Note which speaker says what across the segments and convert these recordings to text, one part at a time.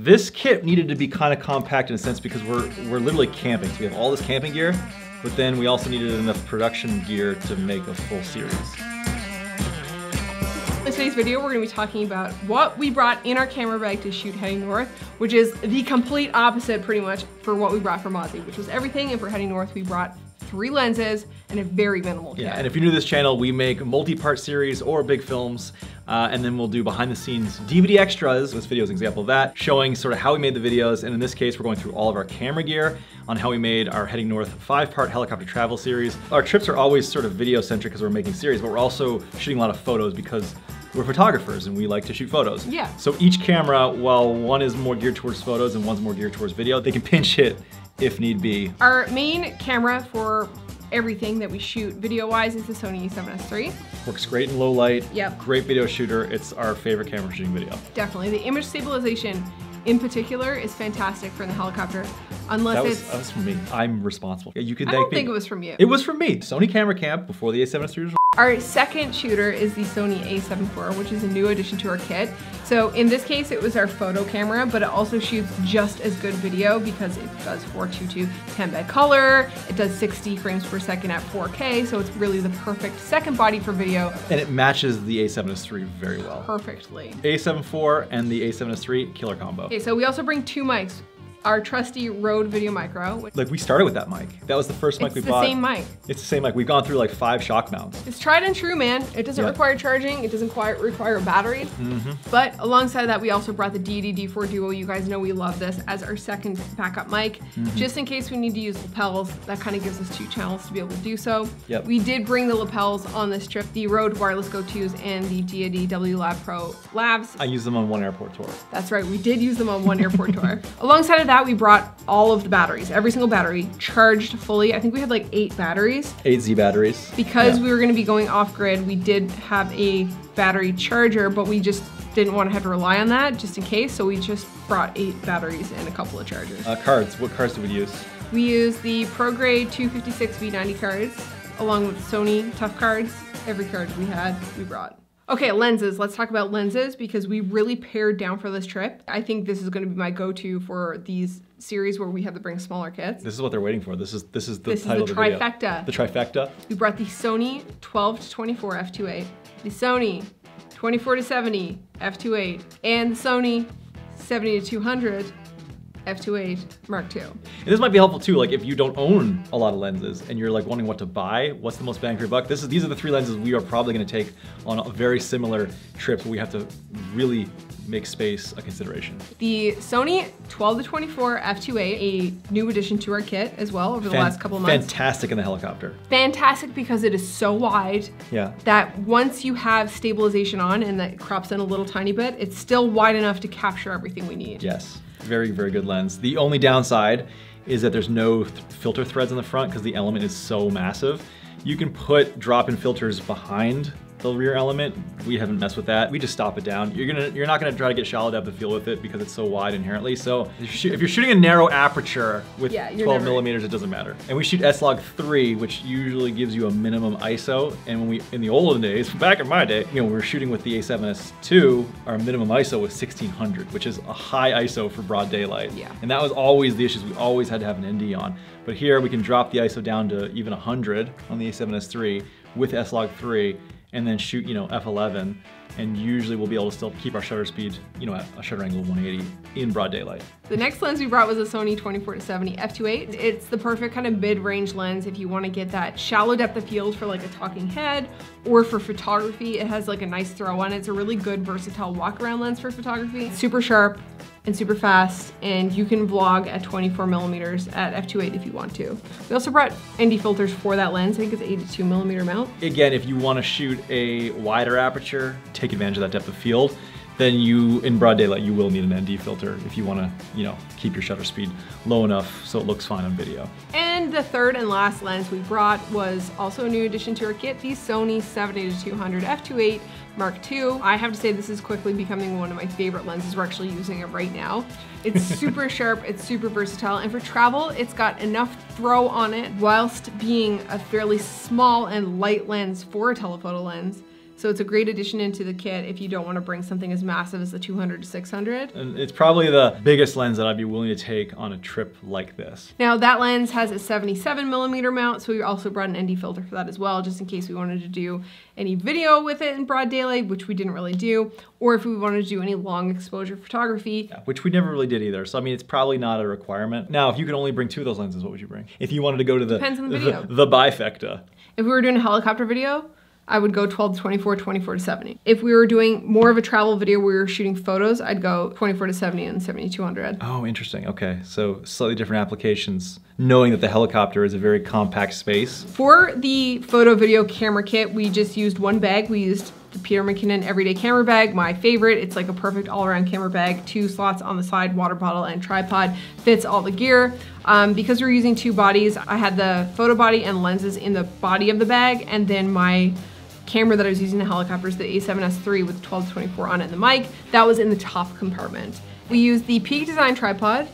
Speaker 1: This kit needed to be kind of compact in a sense because we're literally camping. So we have all this camping gear, but then we also needed enough production gear to make a full series.
Speaker 2: In today's video, we're going to be talking about what we brought in our camera bag to shoot heading north, which is the complete opposite pretty much for what we brought for MAUZY, which was everything. And for heading north, we brought 3 lenses and a very minimal kit.
Speaker 1: Yeah, and if you're new to this channel, we make multi-part series or big films, and then we'll do behind the scenes DVD extras. This video is an example of that, showing sort of how we made the videos. And in this case, we're going through all of our camera gear on how we made our Heading North 5-part helicopter travel series. Our trips are always sort of video centric because we're making series, but we're also shooting a lot of photos because we're photographers and we like to shoot photos.
Speaker 2: Yeah.
Speaker 1: So each camera, while one is more geared towards photos and one's more geared towards video, they can pinch hit if need be.
Speaker 2: Our main camera for everything that we shoot video-wise is the Sony a7S III.
Speaker 1: Works great in low light.
Speaker 2: Yep.
Speaker 1: Great video shooter. It's our favorite camera for shooting video.
Speaker 2: Definitely. The image stabilization in particular is fantastic for the helicopter. Unless
Speaker 1: that was from me. I'm responsible. Yeah, you can
Speaker 2: I
Speaker 1: thank
Speaker 2: don't
Speaker 1: me.
Speaker 2: think it was from you.
Speaker 1: It was from me. Sony Camera Camp before the a7S III was.
Speaker 2: Our second shooter is the Sony a7 IV, which is a new addition to our kit. So in this case, it was our photo camera, but it also shoots just as good video because it does 422 10-bit color, it does 60 frames per second at 4K, so it's really the perfect second body for video.
Speaker 1: And it matches the a7S III very well.
Speaker 2: Perfectly.
Speaker 1: A7 IV and the a7S III, killer combo.
Speaker 2: Okay, so we also bring 2 mics. Our trusty Rode Video Micro.
Speaker 1: Like we started with that mic. That was the first mic we bought.
Speaker 2: It's the same mic.
Speaker 1: It's the same mic. We've gone through like 5 shock mounts.
Speaker 2: It's tried and true, man. It doesn't require charging. It doesn't require a battery. But alongside that, we also brought the Deity D4 Duo. You guys know we love this as our second backup mic. Just in case we need to use lapels, that kind of gives us 2 channels to be able to do so.
Speaker 1: Yep.
Speaker 2: We did bring the lapels on this trip, the Rode Wireless Go 2s and the Deity W Lab Pro Labs.
Speaker 1: I used them on one airport tour.
Speaker 2: That's right, we did use them on one airport tour. Alongside of that, we brought all of the batteries, every single battery, charged fully. I think we had like 8 batteries.
Speaker 1: 8 Z batteries.
Speaker 2: Because we were gonna be going off grid, we did have a battery charger, but we just didn't want to have to rely on that just in case, so we just brought 8 batteries and a couple of chargers.
Speaker 1: Cards, what cards did we use?
Speaker 2: We used the ProGrade 256 V90 cards, along with Sony Tough cards. Every card we had, we brought. Okay, lenses. Let's talk about lenses because we really pared down for this trip. I think this is going to be my go-to for these series where we have to bring smaller kits.
Speaker 1: This is what they're waiting for. This is the title of the video.
Speaker 2: Trifecta.
Speaker 1: The trifecta.
Speaker 2: We brought the Sony 12-24 f2.8, the Sony 24-70 f2.8, and the Sony 70-200 f2.8 Mark II.
Speaker 1: And this might be helpful too, like if you don't own a lot of lenses and you're like wondering what to buy, what's the most bang for your buck? These are the 3 lenses we are probably gonna take on a very similar trip where we have to really make space a consideration.
Speaker 2: The Sony 12-24 f2.8, a new addition to our kit as well over the last couple of months.
Speaker 1: Fantastic in the helicopter.
Speaker 2: Fantastic because it is so wide that once you have stabilization on and that crops in a little tiny bit, it's still wide enough to capture everything we need.
Speaker 1: Yes. Very, very good lens. The only downside is that there's no filter threads on the front because the element is so massive. You can put drop-in filters behind the rear element. We haven't messed with that. We just stop it down. You're not gonna try to get shallow depth of field with it because it's so wide inherently. So if you're shooting a narrow aperture with 12 millimeters, it doesn't matter. And we shoot S-Log3, which usually gives you a minimum ISO. And when in the olden days, back in my day, we were shooting with the a7S II, our minimum ISO was 1600, which is a high ISO for broad daylight.
Speaker 2: Yeah.
Speaker 1: And that was always the issues. We always had to have an ND on. But here we can drop the ISO down to even 100 on the a7S III with S-Log3, and then shoot, f11, and usually we'll be able to still keep our shutter speed, at a shutter angle of 180 in broad daylight.
Speaker 2: The next lens we brought was a Sony 24-70 f2.8. It's the perfect kind of mid-range lens if you want to get that shallow depth of field for like a talking head or for photography. It has like a nice throw on it. It's a really good versatile walk-around lens for photography. Super sharp and super fast, and you can vlog at 24 millimeters at f2.8 if you want to. We also brought ND filters for that lens. I think it's 82 millimeter mount. Again,
Speaker 1: if you want to shoot a wider aperture, take advantage of that depth of field, then in broad daylight, you will need an ND filter if you want to, keep your shutter speed low enough so it looks fine on video.
Speaker 2: And the third and last lens we brought was also a new addition to our kit, the Sony 70-200 f2.8 Mark II. I have to say this is quickly becoming one of my favorite lenses. We're actually using it right now. It's super sharp, it's super versatile, and for travel, it's got enough throw on it whilst being a fairly small and light lens for a telephoto lens So it's a great addition into the kit if you don't want to bring something as massive as the 200 to 600.
Speaker 1: And it's probably the biggest lens that I'd be willing to take on a trip like this.
Speaker 2: Now that lens has a 77mm mount, so we also brought an ND filter for that as well, just in case we wanted to do any video with it in broad daylight, which we didn't really do, or if we wanted to do any long exposure photography.
Speaker 1: Yeah, which we never really did either. So I mean, it's probably not a requirement. Now, if you could only bring 2 of those lenses, what would you bring? If you wanted to go to the
Speaker 2: Depends on the video.
Speaker 1: the bifecta.
Speaker 2: If we were doing a helicopter video, I would go 12 to 24, 24 to 70. If we were doing more of a travel video where we were shooting photos, I'd go 24 to 70 and 7200.
Speaker 1: Oh, interesting. Okay, so slightly different applications, knowing that the helicopter is a very compact space.
Speaker 2: For the photo video camera kit, we just used one bag. We used the Peter McKinnon Everyday Camera Bag, my favorite. It's like a perfect all-around camera bag, 2 slots on the side, water bottle and tripod, fits all the gear. Because we're using 2 bodies, I had the photo body and lenses in the body of the bag, and then my camera that I was using in the helicopter is the A7S III with 12 to 24 on it and the mic. That was in the top compartment. We used the Peak Design tripod,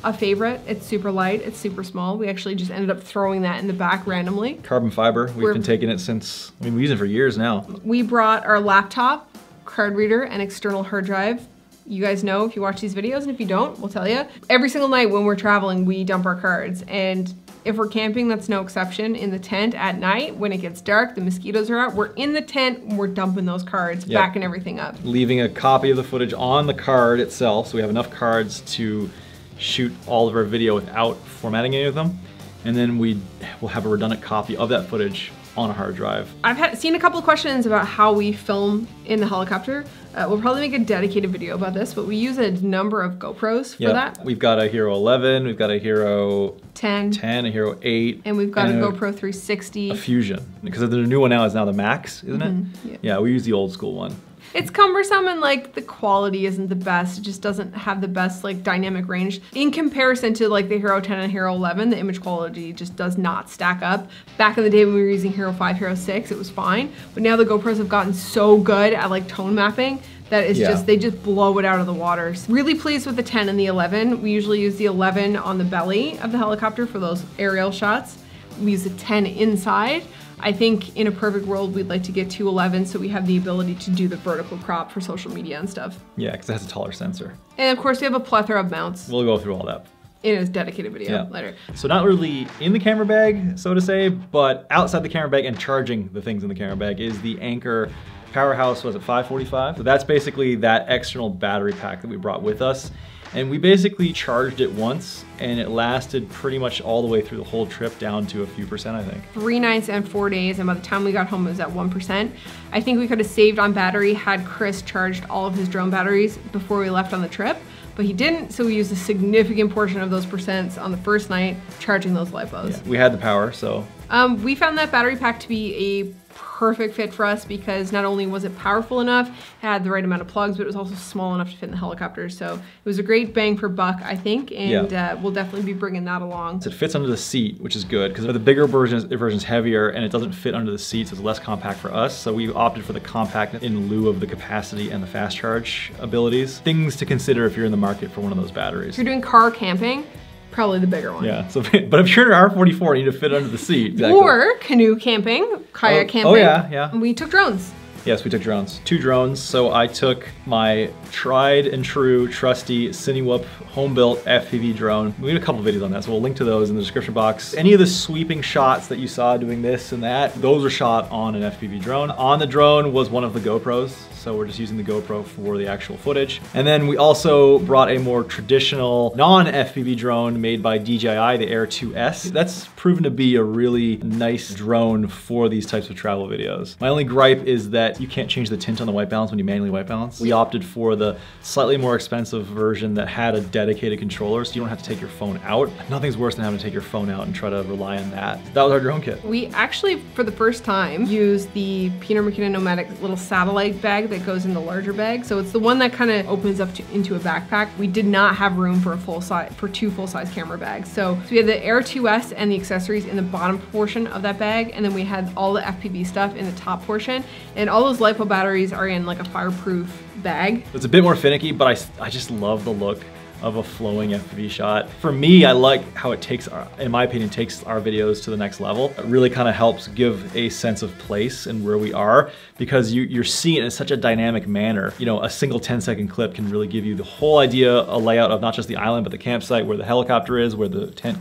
Speaker 2: a favorite. It's super light, it's super small. We actually just ended up throwing that in the back randomly.
Speaker 1: Carbon fiber, we've been taking it since, I mean, we use it for years now.
Speaker 2: We brought our laptop, card reader, and external hard drive. You guys know if you watch these videos, and if you don't, we'll tell you. Every single night when we're traveling, we dump our cards, and if we're camping, that's no exception. In the tent at night, when it gets dark, the mosquitoes are out, we're in the tent and we're dumping those cards, backing everything up.
Speaker 1: Leaving a copy of the footage on the card itself, so we have enough cards to shoot all of our video without formatting any of them. And then we will have a redundant copy of that footage on a hard drive.
Speaker 2: I've seen a couple of questions about how we film in the helicopter. We'll probably make a dedicated video about this, but we use a number of GoPros for that.
Speaker 1: We've got a Hero 11, we've got a Hero
Speaker 2: 10,
Speaker 1: a Hero 8.
Speaker 2: And we've got a GoPro 360.
Speaker 1: A Fusion, because the new one now is now the Max, isn't it? Yeah, we use the old school one.
Speaker 2: It's cumbersome and like the quality isn't the best. It just doesn't have the best like dynamic range. In comparison to like the Hero 10 and Hero 11, the image quality just does not stack up. Back in the day when we were using Hero 5, Hero 6, it was fine. But now the GoPros have gotten so good at like tone mapping that it's just, they just blow it out of the waters. Really pleased with the 10 and the 11. We usually use the 11 on the belly of the helicopter for those aerial shots. We use the 10 inside. I think in a perfect world, we'd like to get to 11 so we have the ability to do the vertical crop for social media and stuff.
Speaker 1: Yeah, because it has a taller sensor.
Speaker 2: And of course we have a plethora of mounts.
Speaker 1: We'll go through all that
Speaker 2: in a dedicated video later.
Speaker 1: So not really in the camera bag, so to say, but outside the camera bag and charging the things in the camera bag is the Anker Powerhouse, was it 545? So that's basically that external battery pack that we brought with us. And we basically charged it once and it lasted pretty much all the way through the whole trip down to a few percent, I think. 3
Speaker 2: nights and 4 days, and by the time we got home it was at 1%. I think we could have saved on battery had Chris charged all of his drone batteries before we left on the trip, but he didn't, so we used a significant portion of those percents on the first night charging those LiPos.
Speaker 1: Yeah, we had the power, so.
Speaker 2: We found that battery pack to be a perfect fit for us because not only was it powerful enough, it had the right amount of plugs, but it was also small enough to fit in the helicopter. So it was a great bang for buck, I think, and we'll definitely be bringing that along.
Speaker 1: So it fits under the seat, which is good, because the bigger version's heavier and it doesn't fit under the seat, so it's less compact for us. So we opted for the compact in lieu of the capacity and the fast charge abilities. Things to consider if you're in the market for one of those batteries.
Speaker 2: If you're doing car camping, probably the bigger one.
Speaker 1: Yeah, so, but if you're an R44, you need to fit under the seat. Exactly.
Speaker 2: Or canoe camping, kayak camping.
Speaker 1: Oh yeah.
Speaker 2: We took drones.
Speaker 1: Yes, we took drones. 2 drones. So I took my tried and true, trusty Cinewhoop home-built FPV drone. We made a couple videos on that, so we'll link to those in the description box. Any of the sweeping shots that you saw doing this and that, those are shot on an FPV drone. On the drone was one of the GoPros, so we're just using the GoPro for the actual footage. And then we also brought a more traditional non-FPV drone made by DJI, the Air 2S. That's proven to be a really nice drone for these types of travel videos. My only gripe is that you can't change the tint on the white balance when you manually white balance. We opted for the slightly more expensive version that had a dedicated controller, so you don't have to take your phone out. Nothing's worse than having to take your phone out and try to rely on that. That was our drone kit.
Speaker 2: We actually, for the first time, used the Peter McKinnon Nomadic little satellite bag that goes in the larger bag. So it's the one that kind of opens up into a backpack. We did not have room for a 2 full-size camera bags. So we had the Air 2S and the accessories in the bottom portion of that bag, and then we had all the FPV stuff in the top portion. And all those LiPo batteries are in like a fireproof bag.
Speaker 1: It's a bit more finicky, but I just love the look of a flowing FPV shot. For me, I like how it takes, in my opinion, takes our videos to the next level. It really kind of helps give a sense of place and where we are, because you're seeing it in such a dynamic manner. You know, a single 10-second clip can really give you the whole idea, a layout of not just the island, but the campsite, where the helicopter is, where the tent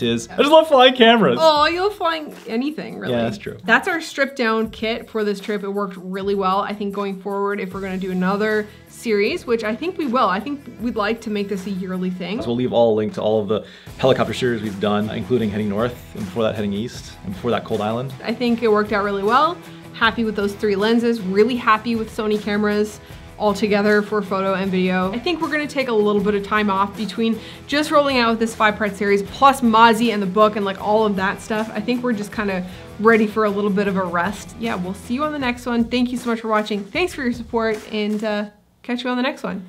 Speaker 1: is. I just love flying cameras.
Speaker 2: Oh, you love flying anything, really.
Speaker 1: Yeah, that's true.
Speaker 2: That's our stripped down kit for this trip. It worked really well. I think going forward, if we're gonna do another series, which I think we will, I think we'd like to make this a yearly thing.
Speaker 1: So we'll leave all a link to all of the helicopter series we've done, including heading north, and before that heading east, and before that cold island.
Speaker 2: I think it worked out really well. Happy with those 3 lenses, really happy with Sony cameras all together for photo and video. I think we're gonna take a little bit of time off between just rolling out with this 5-part series, plus MAUZY and the book and like all of that stuff. I think we're just kind of ready for a little bit of a rest. Yeah, we'll see you on the next one. Thank you so much for watching. Thanks for your support, and catch you on the next one.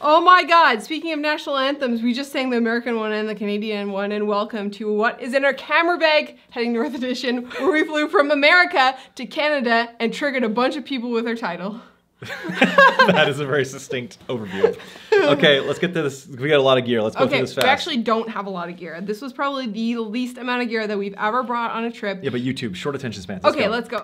Speaker 2: Oh my God, speaking of national anthems, we just sang the American one and the Canadian one, and welcome to what is in our camera bag, heading north edition, where we flew from America to Canada and triggered a bunch of people with our title.
Speaker 1: That is a very succinct overview. Okay, let's get to this. We got a lot of gear. Let's go through this fast.
Speaker 2: We actually don't have a lot of gear. This was probably the least amount of gear that we've ever brought on a trip.
Speaker 1: Yeah, but YouTube, short attention spans.
Speaker 2: Okay, let's go.